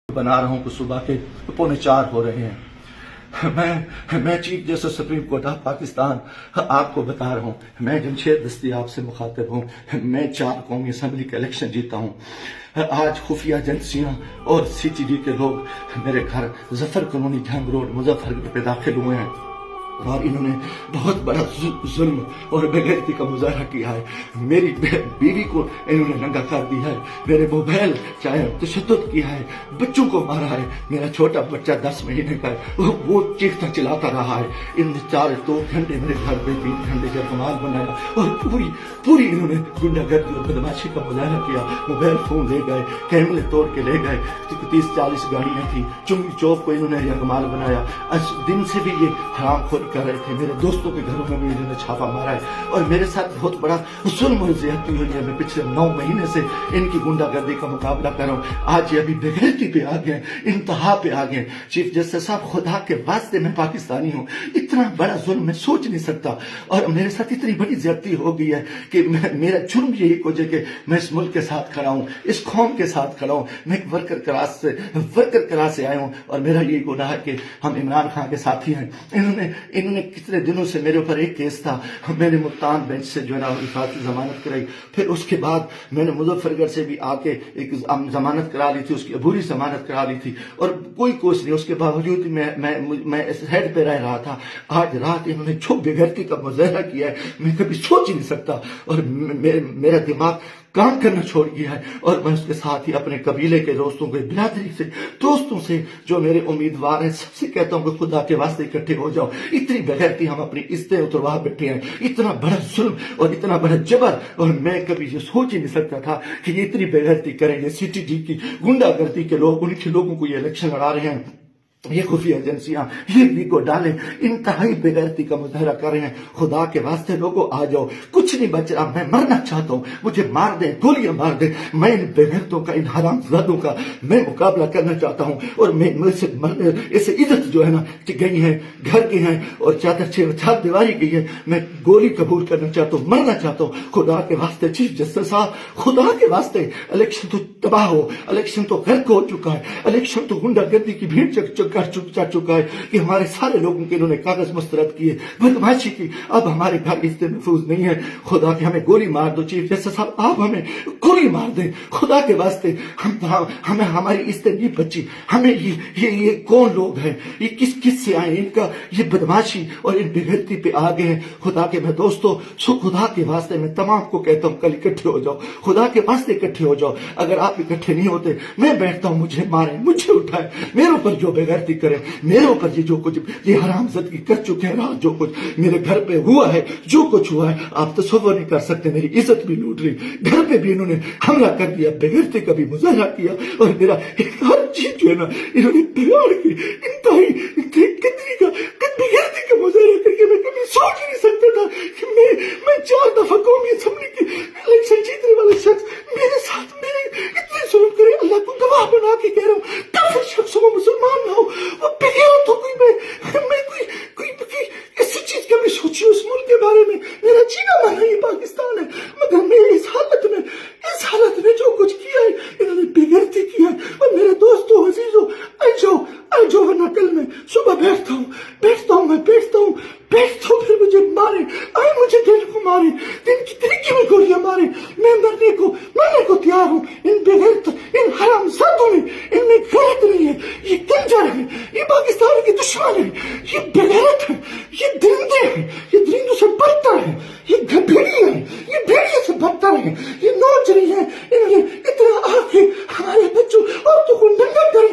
बना रहा हूँ कि सुबह के 3:45 हो रहे हैं। मैं chief justice supreme court of Pakistan आपको बता रहा हूँ, मैं जमशेद दस्तयाब से मुखातिब हूँ। मैं 4 कौमी असम्बली का इलेक्शन जीता हूँ। आज खुफिया एजेंसियाँ और CTD के लोग मेरे घर जफर कॉलोनी जंग रोड मुजफ्फरगढ़ पे दाखिल हुए हैं और इन्होंने बहुत बड़ा जुल्म और बेगैरती का मुजाहरा किया है। मेरी बीवी को इन्होंने नंगा कर दिया है, मेरे मोबाइल चाहे तशद्दुद किया है, बच्चों को मारा है। मेरा छोटा बच्चा 10 महीने का है, वो चीखता चिल्लाता रहा है। इन 2 घंटे मेरे घर पे 3 घंटे जयमाल बनाया और पूरी इन्होंने गुंडागर्दी और बदमाशी का मुजाहरा किया। मोबाइल फोन ले गए, कैमरे तोड़ के ले गए, 30-40 गाड़ियां थी। चुंगी चौक को इन्होंने यकमाल बनाया। दिन से भी ये हरामखोरी कर रहे थे। मेरे दोस्तों के घरों में भी इन्होंने छापा मारा है और मेरे साथ बहुत बड़ा जुल्म और ज़्यादती हुई है। मैं पिछले 9 महीने से इनकी गुंडागर्दी का मुकाबला कर रहा हूँ। आज ये अभी बेगैरती पे आ गए, इंतहा पे आ गए। चीफ जस्टिस साहब, खुदा के वास्ते मैं पाकिस्तानी हूँ, इतना बड़ा जुल्म मैं सोच नहीं सकता और मेरे साथ इतनी बड़ी ज़्यादती हो गई है कि मेरा जुर्म यही को कि मैं इस मुल्क के साथ खड़ा हूँ, इस कौम के साथ खड़ा हूँ। मैं एक वर्कर क्लास से आया हूँ और मेरा यही गुनाह है कि हम इमरान खान के साथी हैं। इन्होंने कितने दिनों से मेरे ऊपर एक केस था, मैंने मुल्तान बेंच से जो है ना हिफाजती जमानत कराई। फिर उसके बाद मैंने मुजफ्फरगढ़ से भी आके एक जमानत करा ली थी, उसकी अबूरी जमानत करा ली थी और कोई कोस नहीं। उसके बावजूद मैं इस हेड पे रह रहा था। आज रात इन्होंने जो बेगैरती का मुजाहरा किया है, मैं कभी सोच ही नहीं सकता और मेरा दिमाग काम करना छोड़ गया है। और मैं उसके साथ ही अपने कबीले के दोस्तों के बिरादरी से दोस्तों से जो मेरे उम्मीदवार हैं सबसे कहता हूँ कि खुदा के वास्ते इकट्ठे हो जाओ। इतनी बेगैरती हम अपनी इज्जतें उतरवा बैठे हैं, इतना बड़ा जुल्म और इतना बड़ा जबर, और मैं कभी ये सोच ही नहीं सकता था कि ये इतनी बेगैरती करेंगे। CTD की गुंडागर्दी के लोग, उनके लोगों को ये इलेक्शन लड़ा रहे हैं। ये खुफिया एजेंसियां ये भी को डाले इंतहाई बेगैरती का मुजाहरा कर रहे हैं। खुदा के वास्ते लोगों आ जाओ, कुछ नहीं बच रहा। मैं मरना चाहता हूँ, मुझे मार दे, गोलियां मार दे। मैं इन बेगैरतों का, इन हरामजादों का मैं मुकाबला करना चाहता हूँ और मैं मुझसे इससे इज्जत जो है ना गई है, घर की है और चार दीवारी गई है। मैं गोली कबूल करना चाहता हूँ, मरना चाहता हूँ। खुदा के वास्ते चीफ जस्टिस साहब, खुदा के वास्ते इलेक्शन तो तबाह हो, इलेक्शन तो गर्क हो चुका है, इलेक्शन तो गुंडागर्दी की भीड़ चढ़ चुका है कि हमारे सारे लोगों के इन्होंने कागज मुस्तरद किए, बदमाशी की। अब हमारे घर इज्जत महफूज नहीं है। खुदा के हमें गोली मार दो चीफ जस्टिस साहब, आप हमें गोली मार दें खुदा के वास्ते। हमें हमारी इज्जत नहीं बची। हमें ये कौन लोग हैं, ये किस से आए, इनका ये बदमाशी और इन बेगैरती पे आ गए हैं। खुदा के मैं दोस्तों, सो खुदा के वास्ते मैं तमाम को कहता हूँ, कल इकट्ठे हो जाओ, खुदा के वास्ते इकट्ठे हो जाओ। अगर आप इकट्ठे नहीं होते, मैं बैठता हूँ, मुझे मारे, मुझे उठाए, मेरे ऊपर जो बेगैरती करे, मेरे ऊपर ये जो कुछ ये हरामजादगी कर चुके हैं, रात जो कुछ मेरे घर पे हुआ है, जो कुछ हुआ है, आप तसव्वुर नहीं कर सकते। मेरी इज्जत भी लूट रही, घर पे भी इन्होंने हमला कर दिया, बेगैरती का भी मुजाहरा किया और मेरा हर चीज जो है ना इन्होंने बिगाड़ के इंतहाई कितनी का बेगैरती का मुजाहरा करके मैं कभी सोच नहीं सकता था कि मैं 4 दफा कौमी असेंबली की इलेक्शन जीतने वाला शख्स मेरे साथ मेरे इतने जुल्म करे। अल्लाह को गवाह बना के कह रहा हूँ, काफिर शख्स हो, मुसलमान ना हो, वो बेगैरत हो, मैं कोई ऐसी चीज कभी सोची उस मुल्क के बारे में। मेरा जीना माना ये पाकिस्तान है, मगर मैं इस हालत में जो कुछ किया है, इन्होंने बेगैरती किया है। और मेरे दोस्तों, अजीजों, आ जाओ वरना कल मैं सुबह बैठता हूँ, फिर मुझे मारे, मुझे दिल को मारे, दिन की तरीके में गोलियां मारे। मैं मरने को तैयार हूँ। इन बेगैरत, इन हरामजादों में, इनमें गैरत नहीं है। ये कंजर है, ये पाकिस्तान के दुश्मन है, ये बेगैरत है, ये दरिंदे हैं, ये दरिंदों से बदतर है, ये भेड़िए हैं, ये भेड़िए से बदतर है, ये नौचरी है। इन्होंने इतना आके हमारे बच्चों, औरतों को नंगा कर